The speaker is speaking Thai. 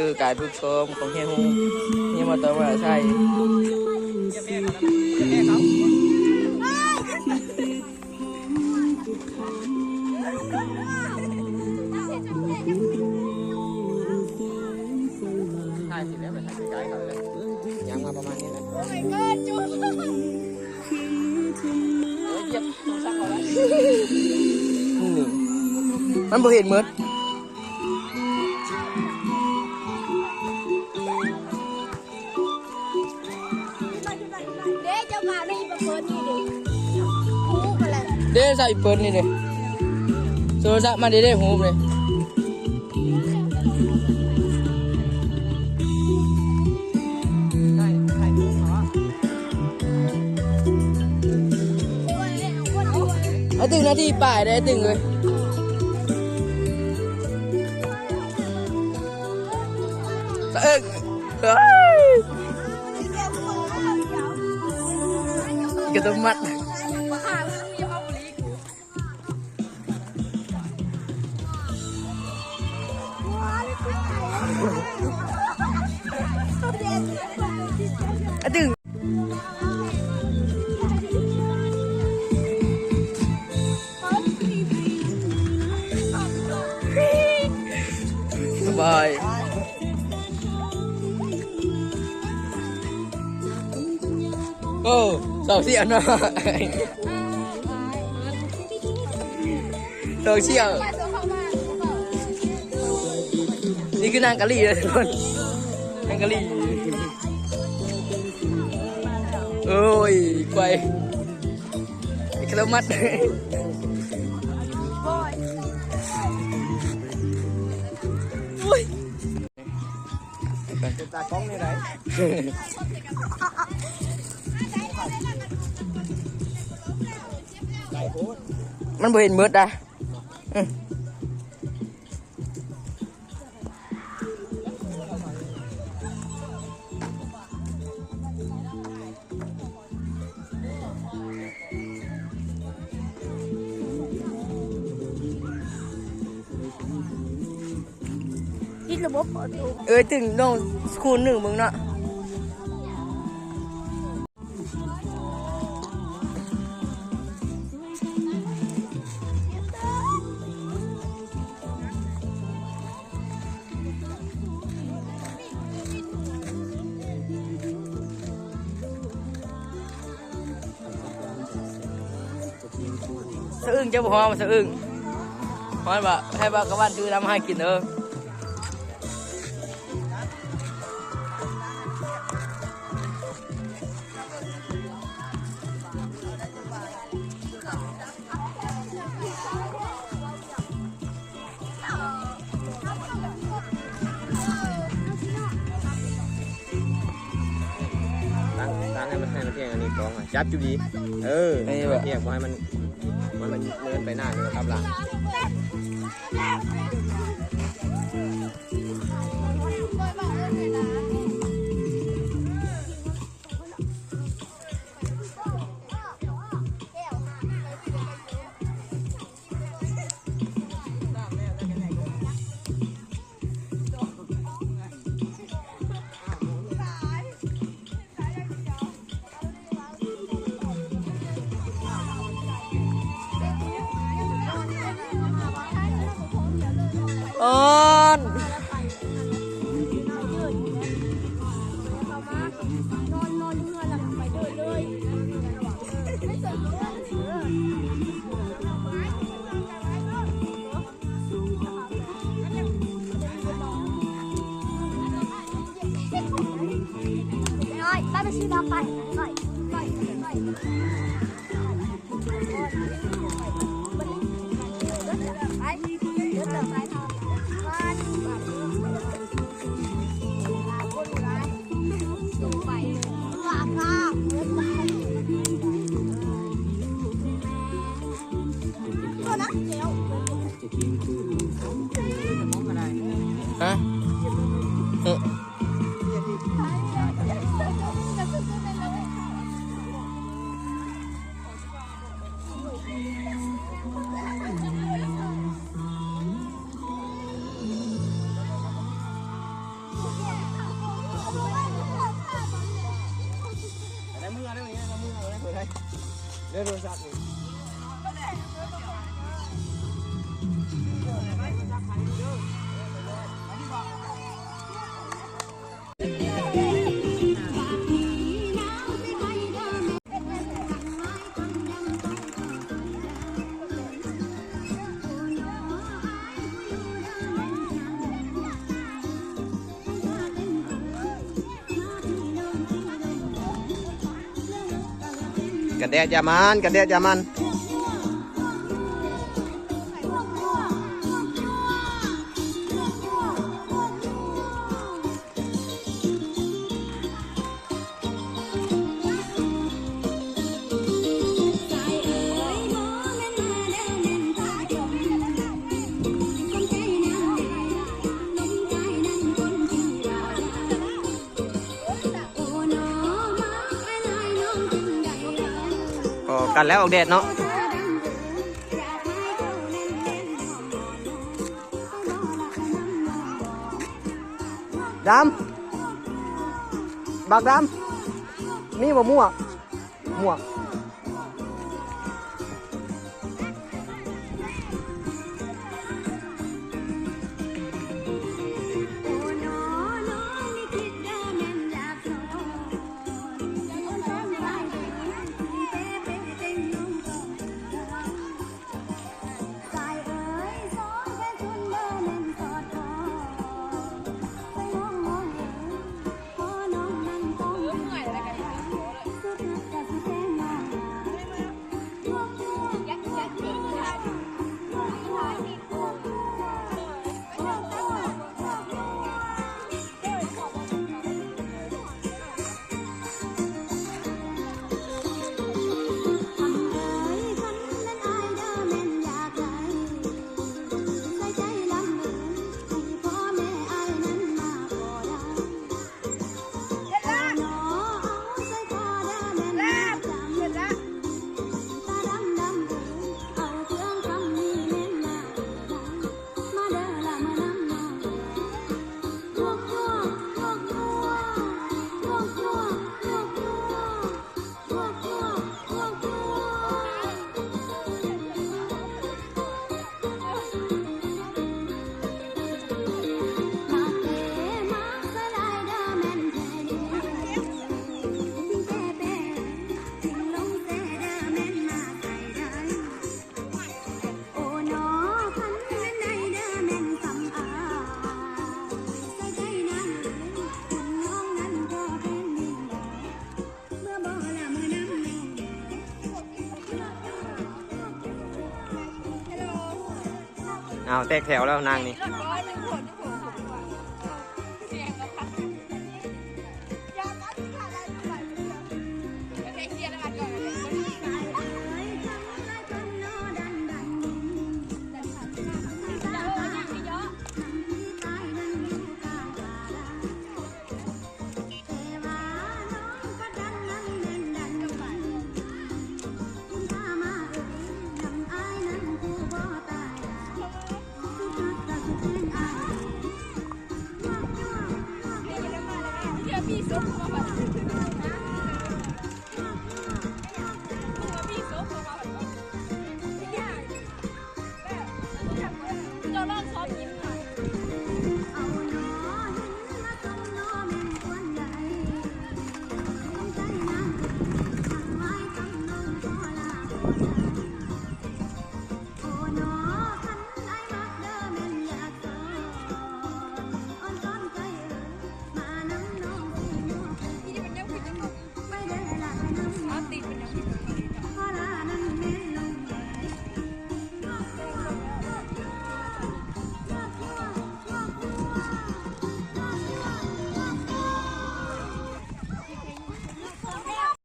คือการฝึกซ้อมของเฮียฮูนี่มาต่อมาใช่ยังมาประมาณนี้แหละโอ้ my god จูบเจ็บตัวสั่งเราแล้วมันบ่เห็นมืดเด้ใส่เปิดนี่เลยโซซับมาเด้หูเลยไอ้ตึงนาทีป่ายได้ตึงเลยกระตุ้มมัดตึงสบายโอ้สองเสียงนะสองเสียงนี่คือนางกะลี่เลยทุกคนนางกะลี่โอ้ยไปกระมัดโอ้ยตากล้องนี่ไหนมันบ่เห็นมืดอ่ะถึงน้องคูณหนึ่งมึงเนาะสะอึ้งจะบอกว่าสะอึ้งเพราะว่าให้บ้ากระบ้านซื้อน้ำให้กินตั้งให้มันเที่ยงอันนี้กองจับจุดีให้มันเที่ยงให้มันเดินไปหน้าเลยครับหลังอ่อนไปซื้อดาวไปฮะ เรื่องโทรศัพท์นี่กันแดดยามันกันแดดยามันกันแล้วออกแดดเนาะดำบักดำมีบ่มั่วมั่วเอาแตกแถวแล้วนางนี่มีซุปมาแบบ